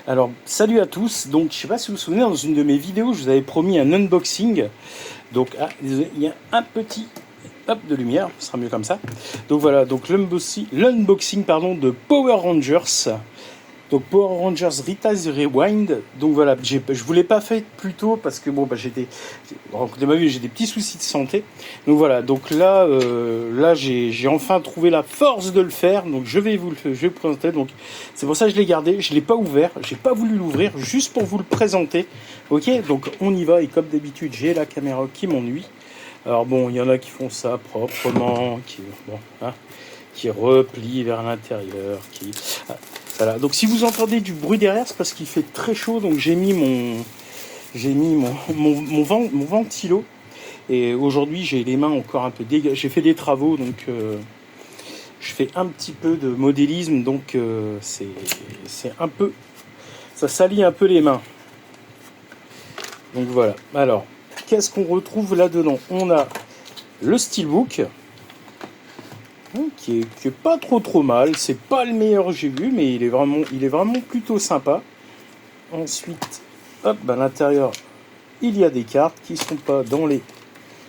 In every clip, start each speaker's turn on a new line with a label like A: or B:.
A: Alors, salut à tous. Donc, je sais pas si vous vous souvenez, dans une de mes vidéos, je vous avais promis un unboxing. Donc, désolé, il y a un petit hop de lumière, ce sera mieux comme ça. Donc voilà, donc l'unboxing pardon de Power Rangers. Donc Power Rangers Rita's Rewind. Donc voilà, je voulais pas faire plus tôt parce que bon rencontré ma vie, j'ai des petits soucis de santé. Donc voilà, donc là j'ai enfin trouvé la force de le faire. Donc je vais vous présenter. Donc c'est pour ça que je l'ai gardé, je l'ai pas ouvert, j'ai pas voulu l'ouvrir juste pour vous le présenter. OK, donc on y va et comme d'habitude, j'ai la caméra qui m'ennuie. Alors bon, il y en a qui font ça proprement, qui replient vers l'intérieur, voilà. Donc si vous entendez du bruit derrière, c'est parce qu'il fait très chaud. Donc j'ai mis mon ventilo. Et aujourd'hui j'ai les mains encore un peu dégagées. J'ai fait des travaux, donc je fais un petit peu de modélisme, donc c'est un peu, ça salit un peu les mains. Donc voilà. Alors, qu'est-ce qu'on retrouve là-dedans? On a le steelbook. Qui est pas trop mal, c'est pas le meilleur que j'ai vu, mais il est vraiment plutôt sympa. Ensuite, hop, à l'intérieur, il y a des cartes qui sont pas dans les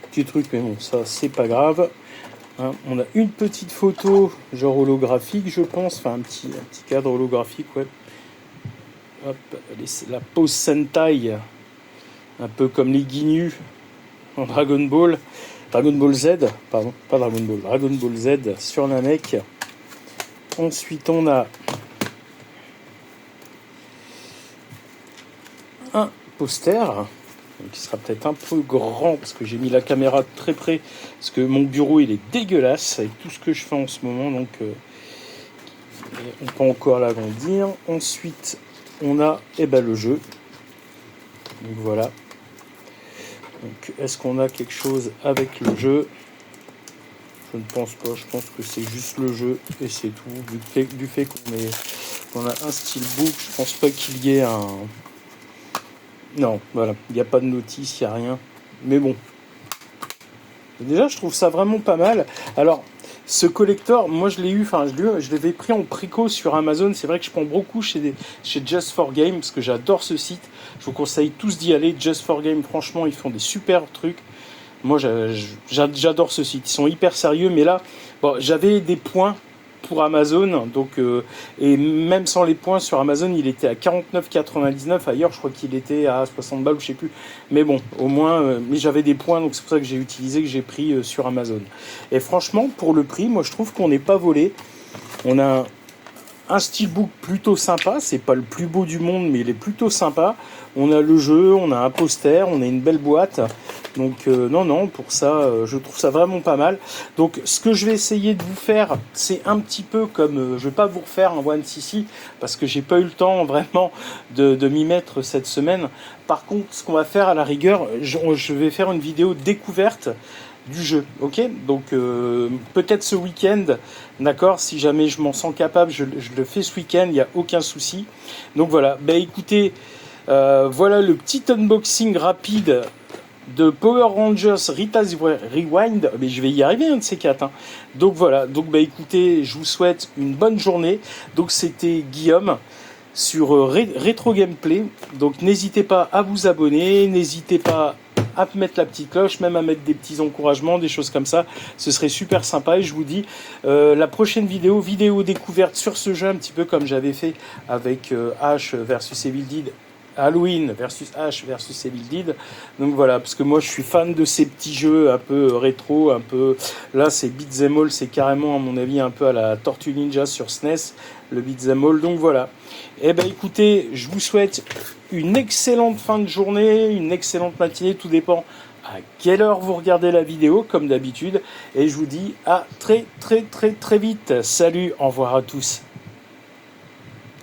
A: petits trucs, mais bon, ça c'est pas grave. On a une petite photo, genre holographique, je pense, enfin un petit cadre holographique, ouais. Hop, la pose Sentai, un peu comme les Ginyu en Dragon Ball Z, pardon, pas Dragon Ball, Dragon Ball Z sur Namek. Ensuite, on a un poster qui sera peut-être un peu grand parce que j'ai mis la caméra très près parce que mon bureau il est dégueulasse avec tout ce que je fais en ce moment, donc on peut encore l'agrandir. Ensuite, on a le jeu. Donc voilà. Donc, est-ce qu'on a quelque chose avec le jeu? Je ne pense pas. Je pense que c'est juste le jeu et c'est tout. Du fait qu'on a un steelbook, je pense pas qu'il y ait un... Non, voilà. Il n'y a pas de notice, il n'y a rien. Mais bon. Déjà, je trouve ça vraiment pas mal. Alors, ce collector, moi je l'ai eu, je l'avais pris en préco sur Amazon. C'est vrai que je prends beaucoup chez Just for Game parce que j'adore ce site. Je vous conseille tous d'y aller. Just for Game, franchement, ils font des super trucs. Moi, j'adore ce site. Ils sont hyper sérieux. Mais là, bon, j'avais des points pour Amazon, donc et même sans les points sur Amazon, il était à 49,99. Ailleurs, je crois qu'il était à 60 balles, je sais plus. Mais bon, au moins, mais j'avais des points, donc c'est pour ça que j'ai pris sur Amazon. Et franchement, pour le prix, moi, je trouve qu'on n'est pas volé. On a un steelbook plutôt sympa, c'est pas le plus beau du monde, mais il est plutôt sympa. On a le jeu, on a un poster, on a une belle boîte. Donc non, pour ça, je trouve ça vraiment pas mal. Donc ce que je vais essayer de vous faire, c'est un petit peu comme, je vais pas vous refaire un One CC, parce que j'ai pas eu le temps vraiment de m'y mettre cette semaine. Par contre, ce qu'on va faire à la rigueur, je vais faire une vidéo découverte du jeu, ok? Donc peut-être ce week-end, d'accord? Si jamais je m'en sens capable, je le fais ce week-end, il n'y a aucun souci. Donc voilà, écoutez, voilà le petit unboxing rapide de Power Rangers Rita's Rewind. Mais je vais y arriver, un de ces quatre. Donc voilà, donc écoutez, je vous souhaite une bonne journée. Donc c'était Guillaume sur Retro Gameplay. Donc n'hésitez pas à vous abonner, n'hésitez pas à mettre la petite cloche, même à mettre des petits encouragements, des choses comme ça, ce serait super sympa. Et je vous dis, la prochaine vidéo découverte sur ce jeu, un petit peu comme j'avais fait avec Ash versus Evil Dead, Halloween versus Ash versus Evil Dead. Donc voilà, parce que moi je suis fan de ces petits jeux un peu rétro, un peu... Là c'est Beat'em All, c'est carrément à mon avis un peu à la Tortue Ninja sur SNES, le Beat'em All. Donc voilà. Écoutez, je vous souhaite une excellente fin de journée, une excellente matinée, tout dépend à quelle heure vous regardez la vidéo, comme d'habitude. Et je vous dis à très vite. Salut, au revoir à tous.